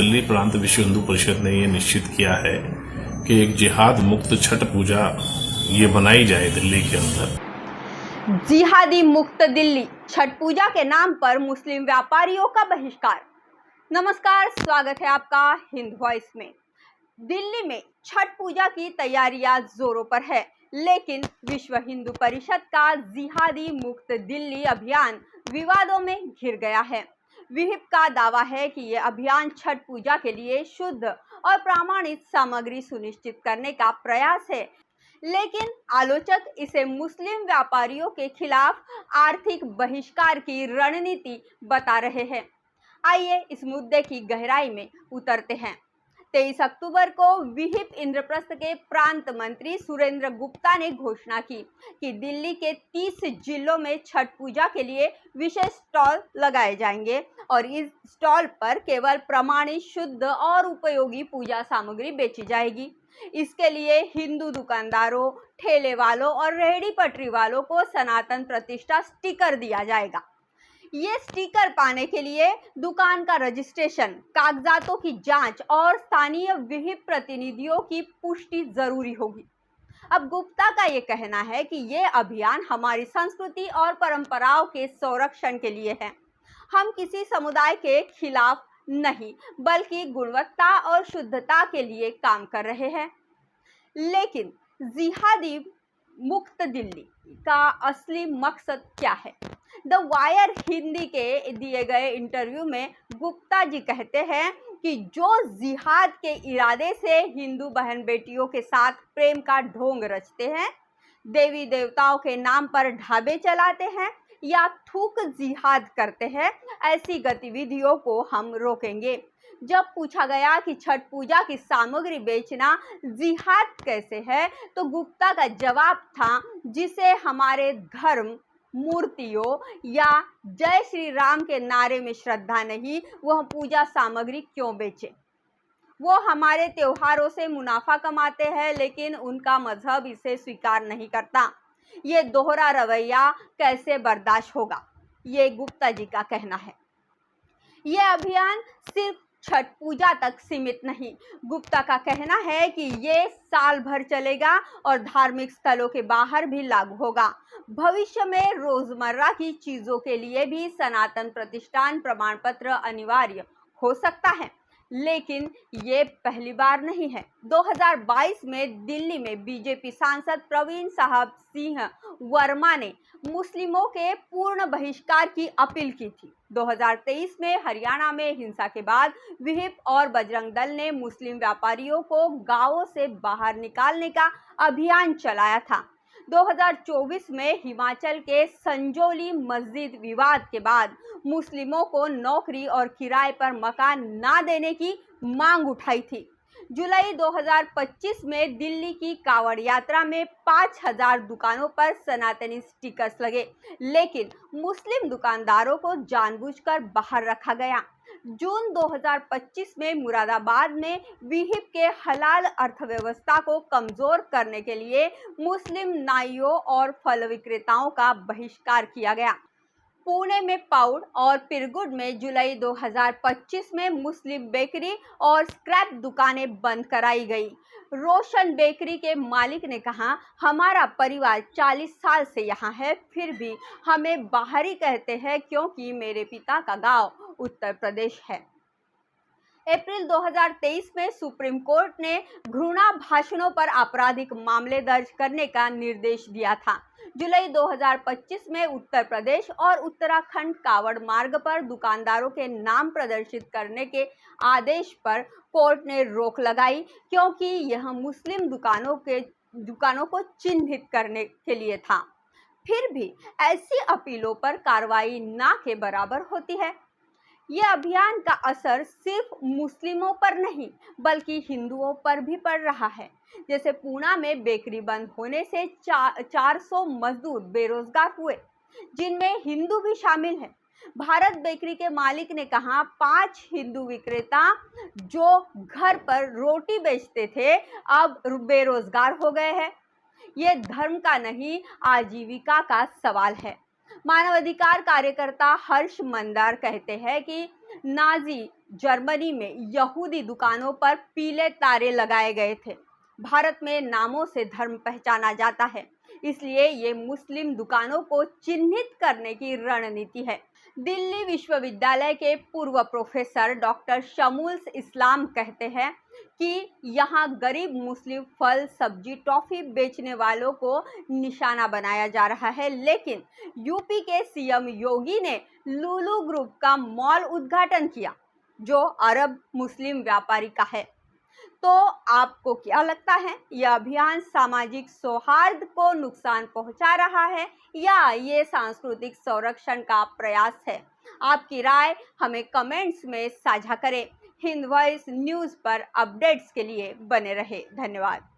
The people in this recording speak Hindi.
दिल्ली प्रांत विश्व हिंदू परिषद ने ये निश्चित किया है कि एक जिहाद मुक्त छठ पूजा ये बनाई जाए दिल्ली के अंदर। जिहादी मुक्त दिल्ली, छठ पूजा के नाम पर मुस्लिम व्यापारियों का बहिष्कार। नमस्कार, स्वागत है आपका हिंद वॉइस में। दिल्ली में छठ पूजा की तैयारियां जोरों पर है, लेकिन विश्व हिंदू परिषद का जिहादी मुक्त दिल्ली अभियान विवादों में घिर गया है। विहिप का दावा है कि ये अभियान छठ पूजा के लिए शुद्ध और प्रमाणित सामग्री सुनिश्चित करने का प्रयास है, लेकिन आलोचक इसे मुस्लिम व्यापारियों के खिलाफ आर्थिक बहिष्कार की रणनीति बता रहे हैं। आइए इस मुद्दे की गहराई में उतरते हैं। 23 अक्टूबर को विहिप इंद्रप्रस्थ के प्रांत मंत्री सुरेंद्र गुप्ता ने घोषणा की कि दिल्ली के 30 जिलों में छठ पूजा के लिए विशेष स्टॉल लगाए जाएंगे और इस स्टॉल पर केवल प्रमाणित, शुद्ध और उपयोगी पूजा सामग्री बेची जाएगी। इसके लिए हिंदू दुकानदारों, ठेले वालों और रेहड़ी पटरी वालों को सनातन प्रतिष्ठा स्टिकर दिया जाएगा। ये स्टिकर पाने के लिए दुकान का रजिस्ट्रेशन, कागजातों की जांच और स्थानीय विहिप प्रतिनिधियों की पुष्टि जरूरी होगी। अब गुप्ता का ये कहना है कि ये अभियान हमारी संस्कृति और परंपराओं के संरक्षण के लिए है। हम किसी समुदाय के खिलाफ नहीं, बल्कि गुणवत्ता और शुद्धता के लिए काम कर रहे हैं। लेकिन जिहादी मुक्त दिल्ली का असली मकसद क्या है? द वायर हिंदी के दिए गए इंटरव्यू में गुप्ता जी कहते हैं कि जो जिहाद के इरादे से हिंदू बहन बेटियों के साथ प्रेम का ढोंग रचते हैं, देवी देवताओं के नाम पर ढाबे चलाते हैं या थूक जिहाद करते हैं, ऐसी गतिविधियों को हम रोकेंगे। जब पूछा गया कि छठ पूजा की सामग्री बेचना जिहाद कैसे है, तो गुप्ता का जवाब था, जिसे हमारे धर्म, मूर्तियों या जय श्री राम के नारे में श्रद्धा नहीं, वह पूजा सामग्री क्यों बेचे? वो हमारे त्योहारों से मुनाफा कमाते हैं, लेकिन उनका मजहब इसे स्वीकार नहीं करता। ये दोहरा रवैया कैसे बर्दाश्त होगा? ये गुप्ता जी का कहना है। ये अभियान सिर्फ छठ पूजा तक सीमित नहीं। गुप्ता का कहना है कि ये साल भर चलेगा और धार्मिक स्थलों के बाहर भी लागू होगा। भविष्य में रोजमर्रा की चीजों के लिए भी सनातन प्रतिष्ठान प्रमाण पत्र अनिवार्य हो सकता है, लेकिन ये पहली बार नहीं है। 2022 में दिल्ली में बीजेपी सांसद प्रवीण साहब सिंह वर्मा ने मुस्लिमों के पूर्ण बहिष्कार की अपील की थी। 2023 में हरियाणा में हिंसा के बाद विहिप और बजरंग दल ने मुस्लिम व्यापारियों को गांवों से बाहर निकालने का अभियान चलाया था। 2024 में हिमाचल के संजौली मस्जिद विवाद के बाद मुस्लिमों को नौकरी और किराए पर मकान ना देने की मांग उठाई थी। जुलाई 2025 में दिल्ली की कांवड़ यात्रा में 5000 दुकानों पर सनातनी स्टिकर्स लगे, लेकिन मुस्लिम दुकानदारों को जानबूझकर बाहर रखा गया। जून 2025 में मुरादाबाद में विहिप के हलाल अर्थव्यवस्था को कमजोर करने के लिए मुस्लिम नाइयों और फल विक्रेताओं का बहिष्कार किया गया। पुणे में पाउड और पिरगुड में जुलाई 2025 में मुस्लिम बेकरी और स्क्रैप दुकानें बंद कराई गई। रोशन बेकरी के मालिक ने कहा, हमारा परिवार 40 साल से यहाँ है, फिर भी हमें बाहरी कहते हैं क्योंकि मेरे पिता का गांव उत्तर प्रदेश है। अप्रैल 2023 में सुप्रीम कोर्ट ने घृणा भाषणों पर आपराधिक मामले दर्ज करने का निर्देश दिया था। जुलाई 2025 में उत्तर प्रदेश और उत्तराखंड कावड़ मार्ग पर दुकानदारों के नाम प्रदर्शित करने के आदेश पर कोर्ट ने रोक लगाई, क्योंकि यह मुस्लिम दुकानों को चिन्हित करने के लिए था। फिर भी ऐसी अपीलों पर कार्रवाई ना के बराबर होती है। यह अभियान का असर सिर्फ मुस्लिमों पर नहीं, बल्कि हिंदुओं पर भी पड़ रहा है। जैसे पूना में बेकरी बंद होने से 400 मजदूर बेरोजगार हुए, जिनमें हिंदू भी शामिल हैं। भारत बेकरी के मालिक ने कहा, 5 हिंदू विक्रेता जो घर पर रोटी बेचते थे, अब बेरोजगार हो गए हैं। ये धर्म का नहीं, आजीविका का सवाल है। मानवाधिकार कार्यकर्ता हर्ष मंदार कहते हैं कि नाजी जर्मनी में यहूदी दुकानों पर पीले तारे लगाए गए थे। भारत में नामों से धर्म पहचाना जाता है, इसलिए ये मुस्लिम दुकानों को चिन्हित करने की रणनीति है। दिल्ली विश्वविद्यालय के पूर्व प्रोफेसर डॉक्टर शमूल इस्लाम कहते हैं कि यहाँ गरीब मुस्लिम फल, सब्जी, टॉफी बेचने वालों को निशाना बनाया जा रहा है। लेकिन यूपी के सीएम योगी ने लुलु ग्रुप का मॉल उद्घाटन किया, जो अरब मुस्लिम व्यापारी का है। तो आपको क्या लगता है, यह अभियान सामाजिक सौहार्द को नुकसान पहुंचा रहा है या ये सांस्कृतिक संरक्षण का प्रयास है? आपकी राय हमें कमेंट्स में साझा करें। हिंद वॉइस न्यूज़ पर अपडेट्स के लिए बने रहे। धन्यवाद।